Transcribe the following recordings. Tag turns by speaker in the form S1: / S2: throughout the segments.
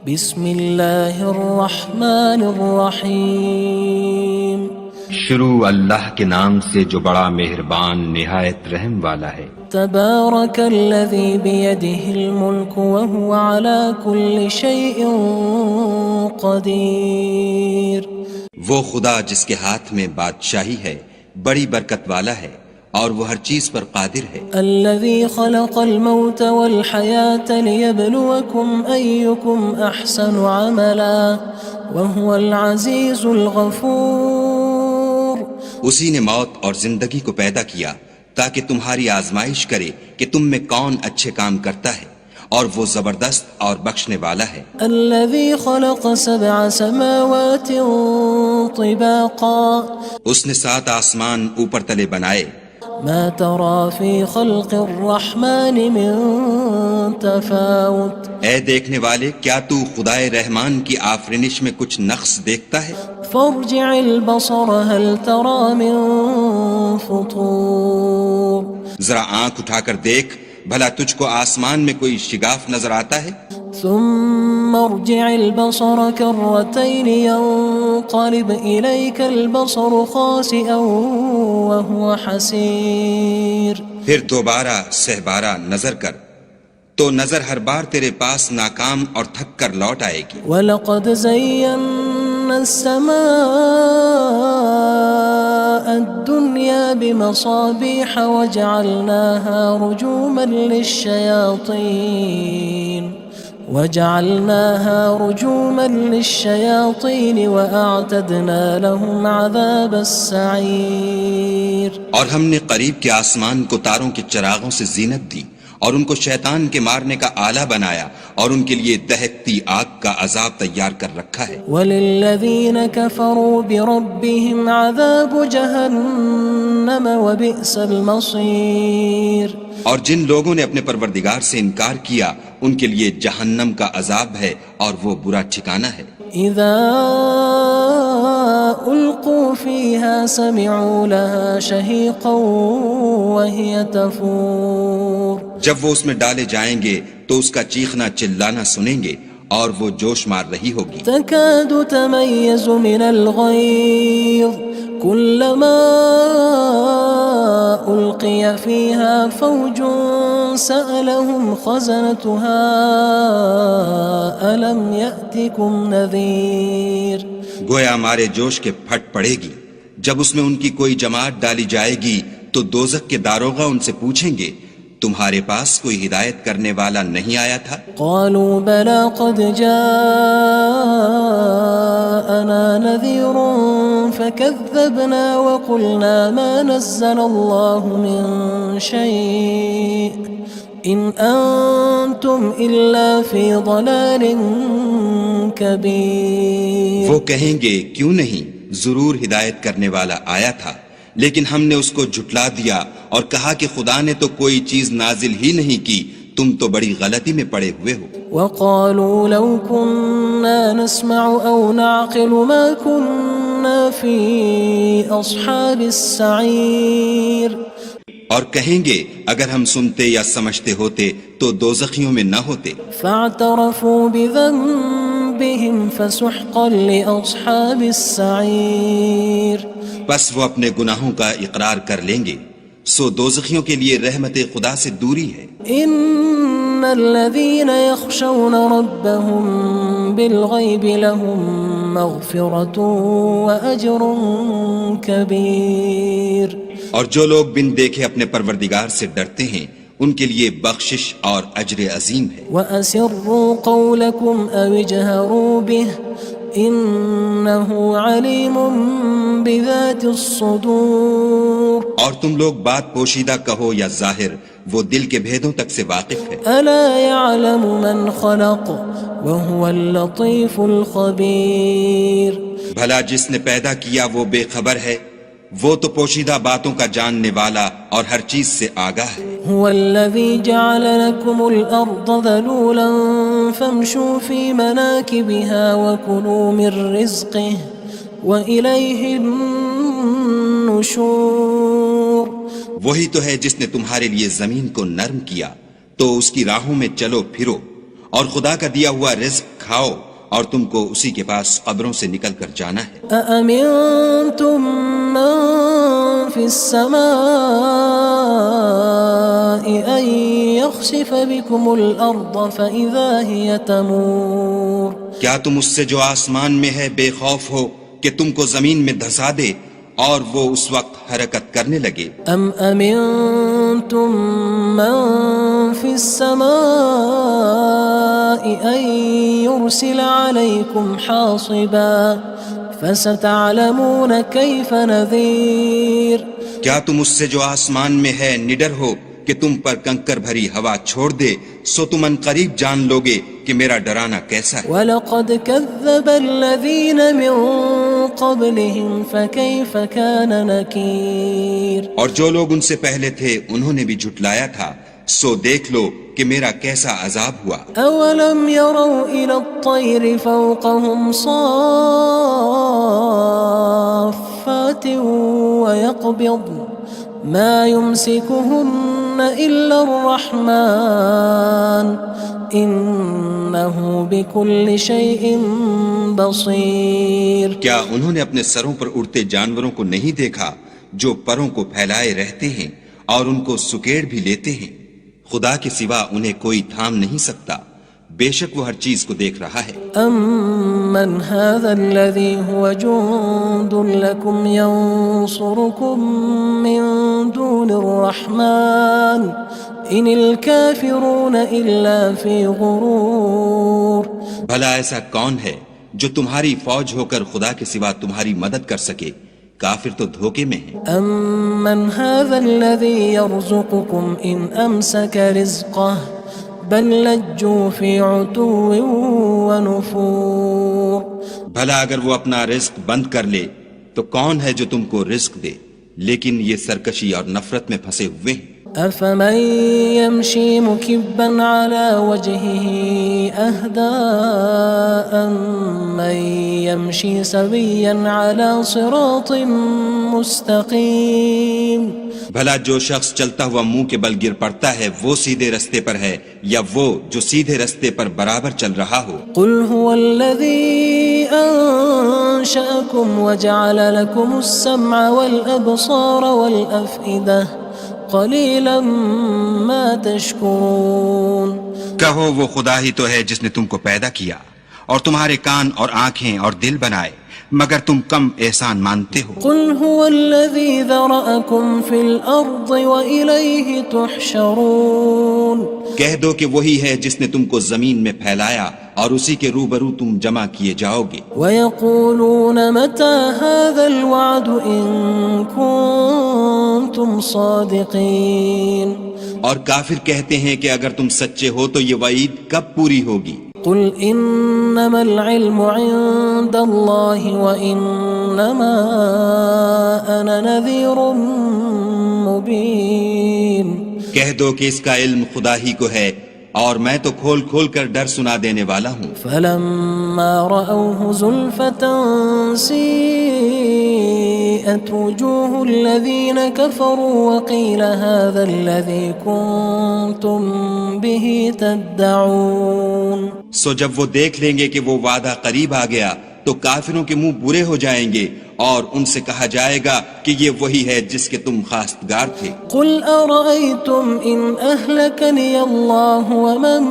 S1: بسم اللہ الرحمن الرحیم
S2: شروع اللہ کے نام سے جو بڑا مہربان نہایت رحم والا ہے۔
S1: تبارک الذی بیدہ الملک وہو علی کل شیء قدیر۔
S3: وہ خدا جس کے ہاتھ میں بادشاہی ہے بڑی برکت والا ہے اور وہ ہر چیز پر قادر ہے۔
S1: الذي خلق الموت والحياة ليبلوكم أيكم أحسن عملا وهو العزيز الغفور۔
S3: اسی نے موت اور زندگی کو پیدا کیا تاکہ تمہاری آزمائش کرے کہ تم میں کون اچھے کام کرتا ہے، اور وہ زبردست اور بخشنے والا ہے۔
S1: الذي خلق 7 سماوات طباقا۔
S3: اس نے 7 آسمان اوپر تلے بنائے۔
S1: ما ترى في خلق الرحمن من تفاوت۔
S3: اے دیکھنے والے، کیا تو خدائے رحمان کی آفرینش میں کچھ نقص دیکھتا ہے؟
S1: فارجع البصر هل ترى من فطور۔
S3: ذرا آنکھ اٹھا کر دیکھ، بھلا تجھ کو آسمان میں کوئی شگاف نظر آتا ہے؟
S1: ثم ارجع البصر كرتين ينقلب إليك البصر خاسئا وهو حسير۔
S3: پھر دوبارہ سہبارہ نظر کر تو نظر ہر بار تیرے پاس ناکام اور تھک کر لوٹ آئے گی۔
S1: وَلَقَدْ زَيَّنَّا السَّمَاءَ الدُّنْيَا بِمَصَابِيحَ وَجَعَلْنَاهَا رُجُومًا لِلشَّيَاطِينِ وَأَعْتَدْنَا لَهُمْ عَذَابَ السَّعِيرِ۔
S3: اور ہم نے قریب کے آسمان کو تاروں کے چراغوں سے زینت دی اور ان کو شیطان کے مارنے کا آلہ بنایا، اور ان کے لیے دہکتی آگ کا عذاب تیار کر رکھا ہے۔
S1: وَلِلَّذِينَ كَفَرُوا بِرَبِّهِمْ عَذَابُ جَهَنَّمَ وَبِئْسَ الْمَصِيرُ۔
S3: اور جن لوگوں نے اپنے پروردگار سے انکار کیا ان کے لیے جہنم کا عذاب ہے اور وہ برا ٹھکانہ ہے۔
S1: اذا القوا فيها سمعوا لها شهيقا وهي تفور۔
S3: جب وہ اس میں ڈالے جائیں گے تو اس کا چیخنا چلانا سنیں گے اور وہ جوش مار رہی ہوگی۔
S1: تكاد تميز من الغيظ كلما ألقي فيها فوج سألهم خزنتها ألم يأتكم نذير۔
S3: گویا ہمارے جوش کے پھٹ پڑے گی جب اس میں ان کی کوئی جماعت ڈالی جائے گی تو دوزخ کے داروغہ ان سے پوچھیں گے تمہارے پاس کوئی ہدایت کرنے والا نہیں آیا تھا؟
S1: قالوا بلى قد جاءنا نذير فكذبنا وقلنا ما نزل الله من شيء إن أنتم إلا في ضلال كبير۔
S3: وہ کہیں گے کیوں نہیں، ضرور ہدایت کرنے والا آیا تھا، لیکن ہم نے اس کو جھٹلا دیا اور کہا کہ خدا نے تو کوئی چیز نازل ہی نہیں کی، تم تو بڑی غلطی میں پڑے ہوئے ہو۔
S1: وقالوا لو كنا نسمع أو نعقل ما كنا في أصحاب السعير۔
S3: اور کہیں گے اگر ہم سنتے یا سمجھتے ہوتے تو دوزخیوں میں نہ ہوتے۔
S1: فاعترفوا بذنبهم فسحقا لأصحاب السعير۔
S3: بس وہ اپنے گناہوں کا اقرار کر لیں گے، سو دوزخیوں کے لیے رحمت خدا سے دوری ہے۔
S1: ان الذين يخشون ربهم بالغيب لهم مغفرة وأجر كبير۔
S3: اور جو لوگ بن دیکھے اپنے پروردگار سے ڈرتے ہیں ان کے لیے بخشش اور اجر عظیم ہے۔
S1: وَأَسِرُّوا قَوْلَكُمْ أَوِ اجْهَرُوا بِهِ إِنَّهُ عَلِيمٌ بِذَاتِ الصُّدُورِ۔
S3: اور تم لوگ بات پوشیدہ کہو یا ظاہر، وہ دل کے بھیدوں تک سے واقف ہے۔
S1: أَلَا يَعْلَمُ مَنْ خَلَقَ وَهُوَ اللَّطِيفُ الْخَبِيرُ۔
S3: بھلا جس نے پیدا کیا وہ بے خبر ہے، وہ تو پوشیدہ باتوں کا جاننے والا اور ہر چیز سے آگاہ ہے۔
S1: هو الذي جعل لكم الأرض ذلولا فامشوا في مناكبها وكلوا من رزقه وإليه النشور۔
S3: وہی تو ہے جس نے تمہارے لیے زمین کو نرم کیا تو اس کی راہوں میں چلو پھرو اور خدا کا دیا ہوا رزق کھاؤ اور تم کو اسی کے پاس قبروں سے نکل کر جانا ہے۔
S1: أأمنتم من في السماء أن يخسف بكم الأرض فإذا هي تمور
S3: کیا تم اس سے جو آسمان میں ہے بے خوف ہو کہ تم کو زمین میں دھسا دے اور وہ اس وقت حرکت کرنے لگے؟
S1: أم أمنتم من في السماء أن يرسل عليكم حاصبا فستعلمون كيف نذير
S3: کیا تم اس سے جو آسمان میں ہے نڈر ہو کہ تم پر کنکر بھری ہوا چھوڑ دے، سو تم ان قریب جان لوگے کہ میرا ڈرانا کیسا ہے۔
S1: وَلَقَدْ كَذَّبَ الَّذِينَ مِن قَبْلِهِمْ فَكَيْفَ كَانَ نَكِيرٌ
S3: اور جو لوگ ان سے پہلے تھے انہوں نے بھی جھٹلایا تھا، سو دیکھ لو کہ میرا کیسا عذاب ہوا۔
S1: أَوَلَمْ يَرَوْا إِلَى الطَّيْرِ فَوْقَهُمْ صَافَّاتٍ وَيَقْبِضْنَ مَا يُمْسِكُهُنَّ إِلَّا الرَّحْمَنُ إِنَّهُ بِكُلِّ شَيْءٍ بَصِيرٌ
S3: کیا انہوں نے اپنے سروں پر اڑتے جانوروں کو نہیں دیکھا جو پروں کو پھیلائے رہتے ہیں اور ان کو سکیڑ بھی لیتے ہیں؟ خدا کے سوا انہیں کوئی تھام نہیں سکتا، بے شک وہ ہر چیز کو دیکھ رہا ہے۔
S1: أَمَّنْ هَذَا الَّذِي هُوَ جُندٌ لَكُمْ يَنصُرُكُم مِّن دُونِ الرَّحْمَنِ إِنِ الْكَافِرُونَ إِلَّا فِي غُرُورٍ
S3: بھلا ایسا کون ہے جو تمہاری فوج ہو کر خدا کے سوا تمہاری مدد کر سکے؟ کافر تو دھوکے میں ہیں۔
S1: أَمَّنْ هَذَا الَّذِي يَرْزُقُكُمْ إِنْ أَمْسَكَ رِزْقَهُ بَلْ لَجُّوا فِي عُتُوٍّ وَنُفُورٍ
S3: بھلا اگر وہ اپنا رزق بند کر لے تو کون ہے جو تم کو رزق دے؟ لیکن یہ سرکشی اور نفرت میں پھنسے ہوئے ہیں۔
S1: أَفَمَن يَمْشِي مُكِبًّا عَلَى وَجْهِهِ أَهْدَىٰ أَمَّن يَمْشِي سَوِيًّا عَلَى صِرَاطٍ مُّسْتَقِيمٍ
S3: بھلا جو شخص چلتا ہوا منہ کے بل گر پڑتا ہے وہ سیدھے رستے پر ہے یا وہ جو سیدھے رستے پر برابر چل رہا ہو؟
S1: قُلْ هُوَ الَّذِي أَنشَأَكُمْ وَجَعَلَ لَكُمُ السَّمْعَ وَالْأَبْصَارَ وَالْأَفْئِدَةَ قَلِيلًا مَا تَشْكُرُونَ
S3: کہو وہ خدا ہی تو ہے جس نے تم کو پیدا کیا اور تمہارے کان اور آنکھیں اور دل بنائے، مگر تم کم احسان مانتے ہو۔
S1: قُلْ هُوَ الَّذِي ذَرَأَكُمْ فِي الْأَرْضِ وَإِلَيْهِ تُحْشَرُونَ
S3: کہہ دو کہ وہی ہے جس نے تم کو زمین میں پھیلایا اور اسی کے روبرو تم جمع کیے جاؤ گے۔
S1: وَيَقُولُونَ مَتَى هَذَا الْوَعْدُ إِن كُنتُمْ صَادِقِينَ
S3: اور کافر کہتے ہیں کہ اگر تم سچے ہو تو یہ وعید کب پوری ہوگی؟
S1: قُلْ إِنَّمَا الْعِلْمُ عِندَ اللَّهِ وَإِنَّمَا أَنَا نَذِيرٌ مُّبِينٌ
S3: کہہ دو کہ اس کا علم خدا ہی کو ہے اور میں تو کھول کھول کر ڈر سنا دینے والا ہوں۔
S1: فَلَمَّا رَأَوْهُ زُلْفَةً سِيئَتْ وُجُوهُ الَّذِينَ كَفَرُوا وَقِيلَ هَذَا الَّذِي كُنتُم بِهِ تَدَّعُونَ
S3: سو جب وہ دیکھ لیں گے کہ وہ وعدہ قریب آ گیا تو کافروں کے منہ برے ہو جائیں گے اور ان سے کہا جائے گا کہ یہ وہی ہے جس کے تم خواستگار تھے۔
S1: قُلْ أَرَأَيْتُمْ إِنْ أَهْلَكَنِيَ اللَّهُ وَمَن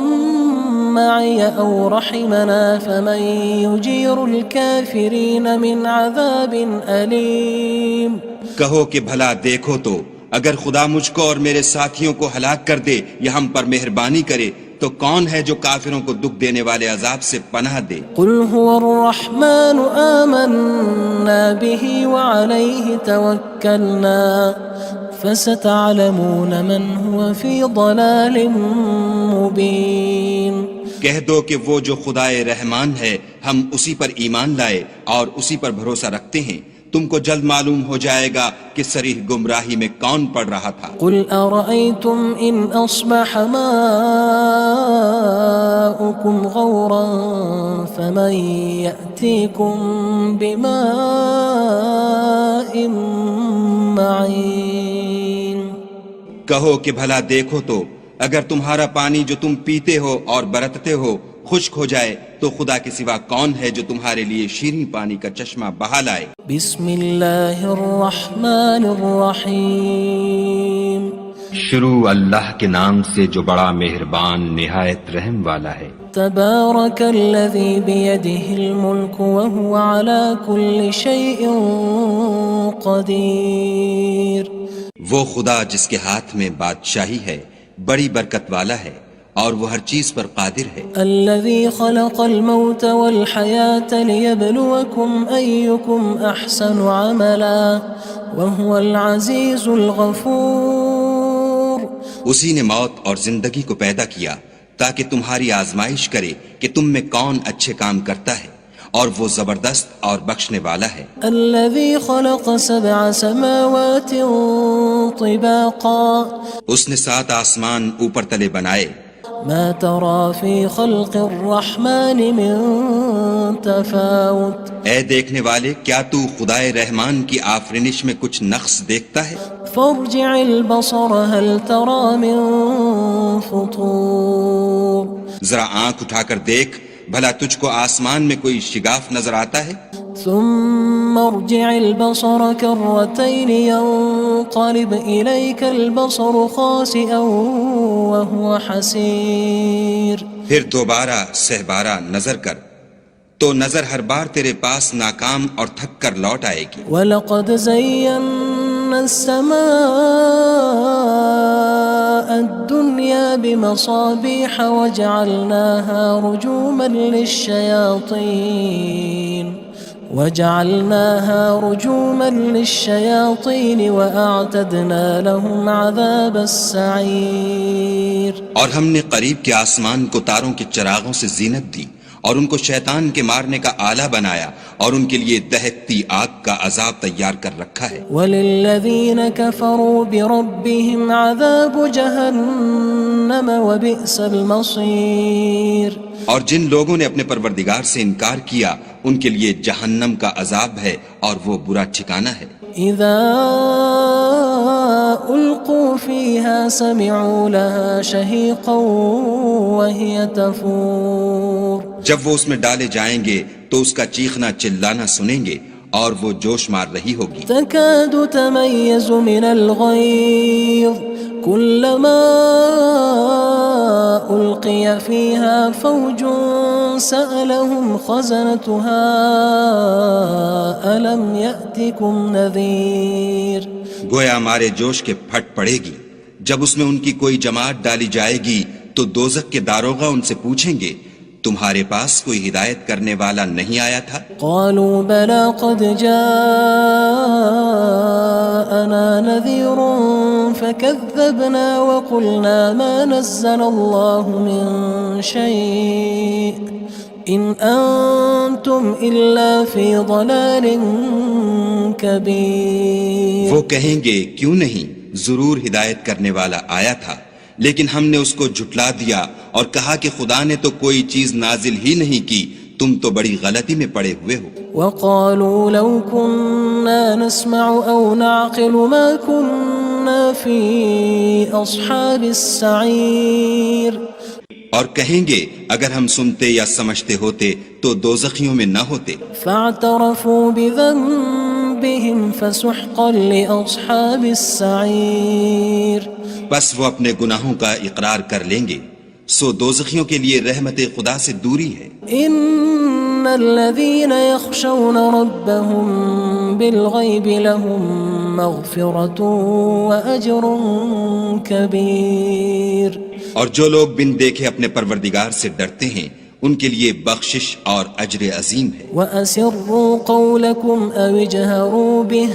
S1: مَّعِيَ أَوْ رَحِمَنَا فَمَن يُجِيرُ الْكَافِرِينَ مِنْ عَذَابٍ أَلِيمٍ
S3: کہو کہ بھلا دیکھو تو اگر خدا مجھ کو اور میرے ساتھیوں کو ہلاک کر دے یا ہم پر مہربانی کرے تو کون ہے جو کافروں کو دکھ دینے والے عذاب سے پناہ دے؟
S1: قُلْ هُوَ الرَّحْمَنُ آمَنَّا بِهِ وَعَلَيْهِ تَوَكَّلْنَا فَسَتَعْلَمُونَ مَنْ هُوَ فِي ضَلَالٍ مُّبِينٍ
S3: کہہ دو کہ وہ جو خدائے رحمان ہے ہم اسی پر ایمان لائے اور اسی پر بھروسہ رکھتے ہیں، تم کو جلد معلوم ہو جائے گا کہ صریح گمراہی میں کون پڑ رہا تھا۔
S1: قُلْ أَرَأَيْتُمْ إِنْ أَصْبَحَ مَاؤُكُمْ غَوْرًا فَمَن يَأْتِيكُم بِمَاءٍ مَّعِينٍ
S3: کہو کہ بھلا دیکھو تو اگر تمہارا پانی جو تم پیتے ہو اور برتتے ہو خشک ہو جائے تو خدا کے سوا کون ہے جو تمہارے لیے شیریں پانی کا چشمہ بہا لائے؟
S1: بسم اللہ الرحمن الرحیم
S2: شروع اللہ کے نام سے جو بڑا مہربان نہایت رحم والا ہے۔
S1: تبارک الذی بیدہ الملک وہو علی کل شیء قدیر۔
S3: وہ خدا جس کے ہاتھ میں بادشاہی ہے بڑی برکت والا ہے اور وہ ہر چیز پر قادر ہے۔
S1: الذي خلق الموت والحياة ليبلوكم أيكم أحسن عملا وهو العزيز الغفور۔
S3: اسی نے موت اور زندگی کو پیدا کیا تاکہ تمہاری آزمائش کرے کہ تم میں کون اچھے کام کرتا ہے، اور وہ زبردست اور بخشنے والا ہے۔
S1: الذي خلق 7 سماوات طباقا۔
S3: اس نے 7 آسمان اوپر تلے بنائے۔
S1: ما ترى في خلق الرحمن من تفاوت۔
S3: اے دیکھنے والے، کیا تو خدائے رحمان کی آفرینش میں کچھ نقص دیکھتا ہے؟
S1: فارجع البصر هل ترى من فطور۔
S3: ذرا آنکھ اٹھا کر دیکھ، بھلا تجھ کو آسمان میں کوئی شگاف نظر آتا ہے؟
S1: ثم ارجع البصر كرتين ينقلب إليك البصر خاسئا وهو حسير۔
S3: پھر دوبارہ سہبارہ نظر کر تو نظر ہر بار تیرے پاس ناکام اور تھک کر لوٹ آئے گی۔
S1: وَلَقَدْ زَيَّنَّا السَّمَاءَ الدُّنْيَا بِمَصَابِيحَ وَجَعَلْنَاهَا رُجُومًا لِلشَّيَاطِينِ وَأَعْتَدْنَا لَهُمْ عَذَابَ السَّعِيرِ۔
S3: اور ہم نے قریب کے آسمان کو تاروں کے چراغوں سے زینت دی اور ان کو شیطان کے مارنے کا آلہ بنایا اور ان کے لیے دہکتی آگ کا عذاب تیار کر رکھا ہے۔
S1: وَلِلَّذِينَ كَفَرُوا بِرَبِّهِمْ عَذَابُ جَهَنَّمَ وَبِئْسَ الْمَصِيرُ۔
S3: اور جن لوگوں نے اپنے پروردگار سے انکار کیا ان کے لیے جہنم کا عذاب ہے اور وہ برا ٹھکانہ ہے۔
S1: اذا القوا فيها سمعوا لها شهيقا وهي تفور۔
S3: جب وہ اس میں ڈالے جائیں گے تو اس کا چیخنا چلانا سنیں گے اور وہ جوش مار رہی ہوگی۔
S1: تكاد تميز من الغيظ كلما ألقي فيها فوج سألهم خزنتها ألم يأتكم نذير۔
S3: گویا مارے جوش کے پھٹ پڑے گی۔ جب اس میں ان کی کوئی جماعت ڈالی جائے گی تو دوزخ کے داروغہ ان سے پوچھیں گے تمہارے پاس کوئی ہدایت کرنے والا نہیں آیا تھا؟
S1: قالوا بلى قد جاءنا نذير فكذبنا وقلنا ما نزل الله من شيء إن أنتم إلا في ضلال كبير۔
S3: وہ کہیں گے کیوں نہیں، ضرور ہدایت کرنے والا آیا تھا، لیکن ہم نے اس کو جھٹلا دیا اور کہا کہ خدا نے تو کوئی چیز نازل ہی نہیں کی، تم تو بڑی غلطی میں پڑے ہوئے ہو۔
S1: وقالوا لو كنا نسمع أو نعقل ما كنا في أصحاب السعير۔
S3: اور کہیں گے اگر ہم سنتے یا سمجھتے ہوتے تو دوزخیوں میں نہ ہوتے۔
S1: فاعترفوا بذنبهم فسحقا لأصحاب السعير۔
S3: بس وہ اپنے گناہوں کا اقرار کر لیں گے، سو دوزخیوں کے لیے رحمت خدا سے دوری ہے۔
S1: ان الذين يخشون ربهم بالغيب لهم مغفرة وأجر كبير۔
S3: اور جو لوگ بن دیکھے اپنے پروردگار سے ڈرتے ہیں ان کے لیے بخشش اور اجر عظیم ہے۔
S1: وَأَسِرُّوا قَوْلَكُمْ أَوِ اجْهَرُوا بِهِ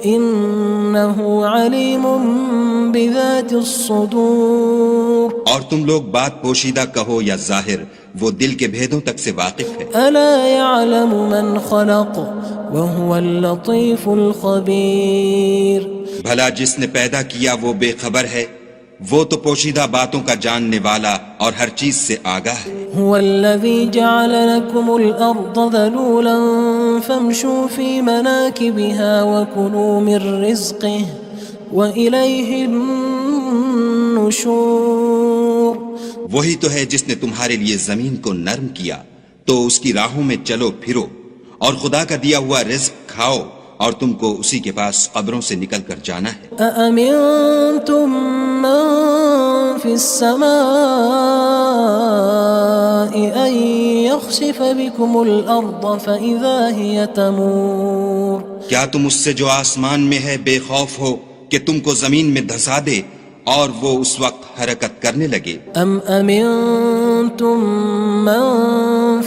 S1: إِنَّهُ عَلِيمٌ بِذَاتِ الصُّدُورِ۔
S3: اور تم لوگ بات پوشیدہ کہو یا ظاہر، وہ دل کے بھیدوں تک سے واقف ہے۔
S1: أَلَا يَعْلَمُ مَنْ خَلَقَ وَهُوَ اللَّطِيفُ الْخَبِيرُ۔
S3: بھلا جس نے پیدا کیا وہ بے خبر ہے، وہ تو پوشیدہ باتوں کا جاننے والا اور ہر چیز سے آگاہ ہے۔
S1: هو الذي جعل لكم الأرض ذلولا فامشوا في مناكبها وكلوا من رزقه وإليه النشور
S3: وہی تو ہے جس نے تمہارے لیے زمین کو نرم کیا تو اس کی راہوں میں چلو پھرو، اور خدا کا دیا ہوا رزق کھاؤ، اور تم کو اسی کے پاس قبروں سے نکل کر جانا ہے۔
S1: أأمنتم من في السماء أن يخسف بكم الأرض فإذا هي تمور
S3: کیا تم اس سے جو آسمان میں ہے بے خوف ہو کہ تم کو زمین میں دھسا دے اور وہ اس وقت حرکت کرنے لگے؟
S1: أم أمنتم من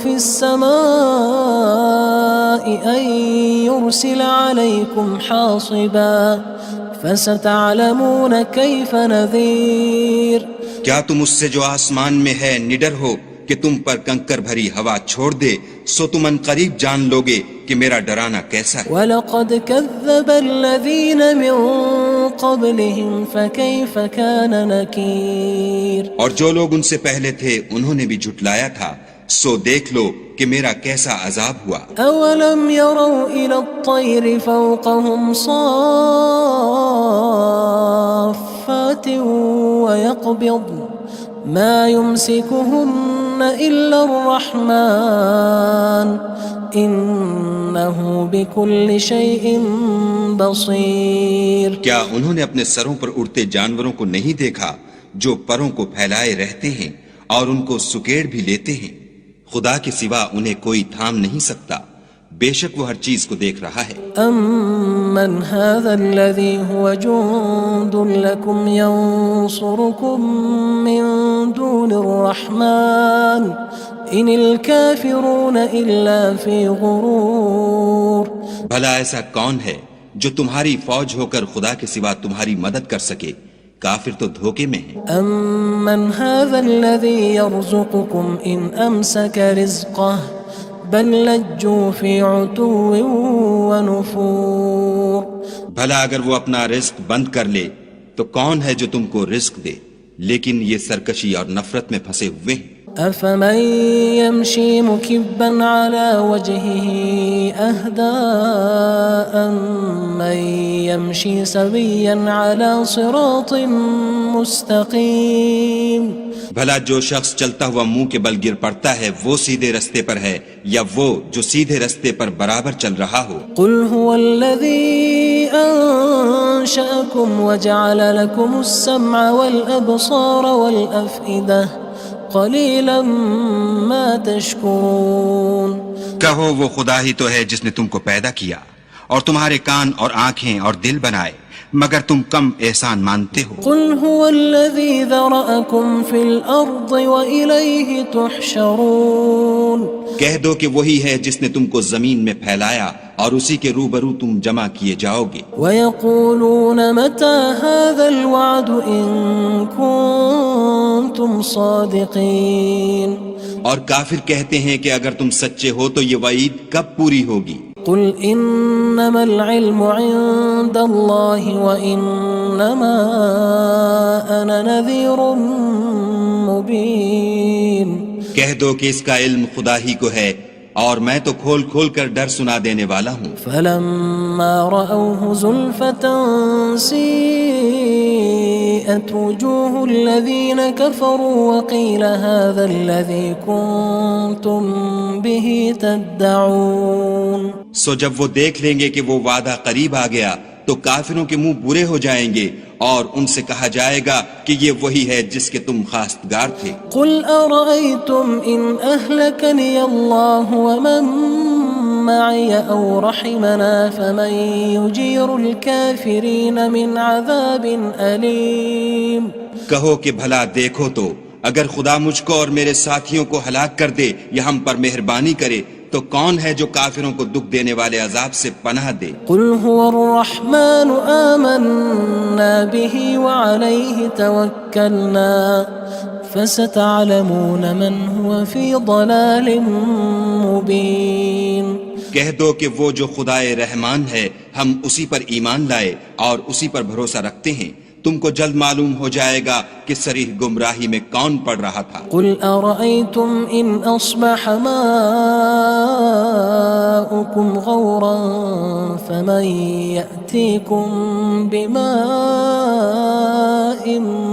S1: في السماء أن يرسل عليكم حاصبا فستعلمون كيف نذير
S3: کیا تم اس سے جو آسمان میں ہے نڈر ہو کہ تم پر کنکر بھری ہوا چھوڑ دے، سو تم ان قریب جان لوگے کہ میرا ڈرانا کیسا ہے۔
S1: وَلَقَدْ كَذَّبَ الَّذِينَ مِن قَبْلِهِمْ فَكَيْفَ كَانَ نَكِيرٌ
S3: اور جو لوگ ان سے پہلے تھے انہوں نے بھی جھٹلایا تھا، سو دیکھ لو کہ میرا کیسا عذاب ہوا۔
S1: أَوَلَمْ يَرَوْا إِلَى الطَّيْرِ فَوْقَهُمْ صَافَّاتٍ وَيَقْبِضْنَ مَا يُمْسِكُهُنَّ إِلَّا الرَّحْمَنُ إِنَّهُ بِكُلِّ شَيْءٍ بَصِيرٌ
S3: کیا انہوں نے اپنے سروں پر اڑتے جانوروں کو نہیں دیکھا جو پروں کو پھیلائے رہتے ہیں اور ان کو سکیڑ بھی لیتے ہیں؟ خدا کے سوا انہیں کوئی تھام نہیں سکتا، بے شک وہ ہر چیز کو دیکھ رہا ہے۔
S1: أَمَّنْ هَذَا الَّذِي هُوَ جُندٌ لَكُمْ يَنصُرُكُم مِّن دُونِ الرَّحْمَنِ إِنِ الْكَافِرُونَ إِلَّا فِي غُرُورٍ
S3: بھلا ایسا کون ہے جو تمہاری فوج ہو کر خدا کے سوا تمہاری مدد کر سکے؟ کافر تو دھوکے میں ہیں۔
S1: أَمَّنْ هَذَا الَّذِي يَرْزُقُكُمْ إِنْ أَمْسَكَ رِزْقَهُ بَلْ لَجُّوا فِي عُتُوٍّ وَنُفُورٍ
S3: بھلا اگر وہ اپنا رزق بند کر لے تو کون ہے جو تم کو رزق دے؟ لیکن یہ سرکشی اور نفرت میں پھنسے ہوئے ہیں۔
S1: أَفَمَن يَمْشِي مُكِبًّا عَلَى وَجْهِهِ أَهْدَىٰ أَمَّن يَمْشِي سَوِيًّا عَلَى صِرَاطٍ مُّسْتَقِيمٍ
S3: بھلا جو شخص چلتا ہوا منہ کے بل گر پڑتا ہے وہ سیدھے رستے پر ہے یا وہ جو سیدھے رستے پر برابر چل رہا ہو؟
S1: قُلْ هُوَ الَّذِي أَنشَأَكُمْ وَجَعَلَ لَكُمُ السَّمْعَ وَالْأَبْصَارَ وَالْأَفْئِدَةَ قَلِيلًا مَا تَشْكُرُونَ
S3: کہو وہ خدا ہی تو ہے جس نے تم کو پیدا کیا اور تمہارے کان اور آنکھیں اور دل بنائے، مگر تم کم احسان مانتے ہو۔
S1: قُلْ هُوَ الَّذِي ذَرَأَكُمْ فِي الْأَرْضِ وَإِلَيْهِ تُحْشَرُونَ
S3: کہہ دو کہ وہی ہے جس نے تم کو زمین میں پھیلایا اور اسی کے روبرو تم جمع کیے جاؤ گے۔
S1: وَيَقُولُونَ مَتَى هَذَا الْوَعْدُ إِن كُنتُمْ صَادِقِينَ
S3: اور کافر کہتے ہیں کہ اگر تم سچے ہو تو یہ وعید کب پوری ہوگی؟
S1: قُلْ إِنَّمَا الْعِلْمُ عِندَ اللَّهِ وَإِنَّمَا أَنَا نَذِيرٌ مُّبِينٌ
S3: کہہ دو کہ اس کا علم خدا ہی کو ہے اور میں تو کھول کھول کر ڈر سنا دینے والا ہوں۔
S1: فَلَمَّا رَأَوْهُ زُلْفَةً سِيئَتْ وُجُوهُ الَّذِينَ كَفَرُوا وَقِيلَ هَذَا الَّذِي كُنتُم بِهِ تَدَّعُونَ
S3: سو جب وہ دیکھ لیں گے کہ وہ وعدہ قریب آ گیا تو کافروں کے منہ برے ہو جائیں گے اور ان سے کہا جائے گا کہ یہ وہی ہے جس کے تم خواستگار تھے۔
S1: قُلْ أَرَأَيْتُمْ إِنْ أَهْلَكَنِيَ اللَّهُ وَمَن مَّعِيَ أَوْ رَحِمَنَا فَمَن يُجِيرُ الْكَافِرِينَ مِنْ عَذَابٍ أَلِيمٍ
S3: کہو کہ بھلا دیکھو تو اگر خدا مجھ کو اور میرے ساتھیوں کو ہلاک کر دے یا ہم پر مہربانی کرے تو کون ہے جو کافروں کو دکھ دینے والے عذاب سے پناہ دے؟
S1: قُلْ هُوَ الرَّحْمَنُ آمَنَّا بِهِ وَعَلَيْهِ تَوَكَّلْنَا فَسَتَعْلَمُونَ مَنْ هُوَ فِي ضَلَالٍ مُّبِينٍ
S3: کہہ دو کہ وہ جو خدائے رحمان ہے ہم اسی پر ایمان لائے اور اسی پر بھروسہ رکھتے ہیں، تم کو جلد معلوم ہو جائے گا کہ صریح گمراہی میں کون پڑ رہا تھا۔
S1: قل أرأيتم إن أصبح ماؤكم غورا فمن يأتيكم بماء